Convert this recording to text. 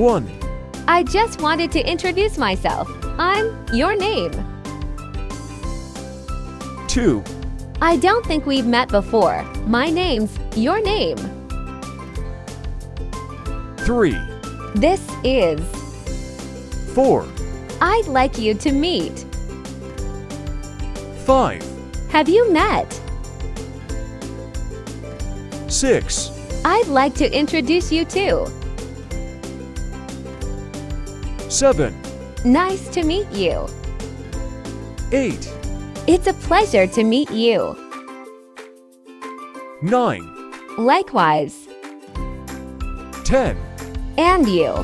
1, I just wanted to introduce myself. I'm your name. 2, I don't think we've met before. My name's your name. 3, This is. 4, I'd like you to meet. 5, Have you met? 6, I'd like to introduce you to. 7, Nice to meet you. 8, It's a pleasure to meet you. 9, Likewise. 10. And you.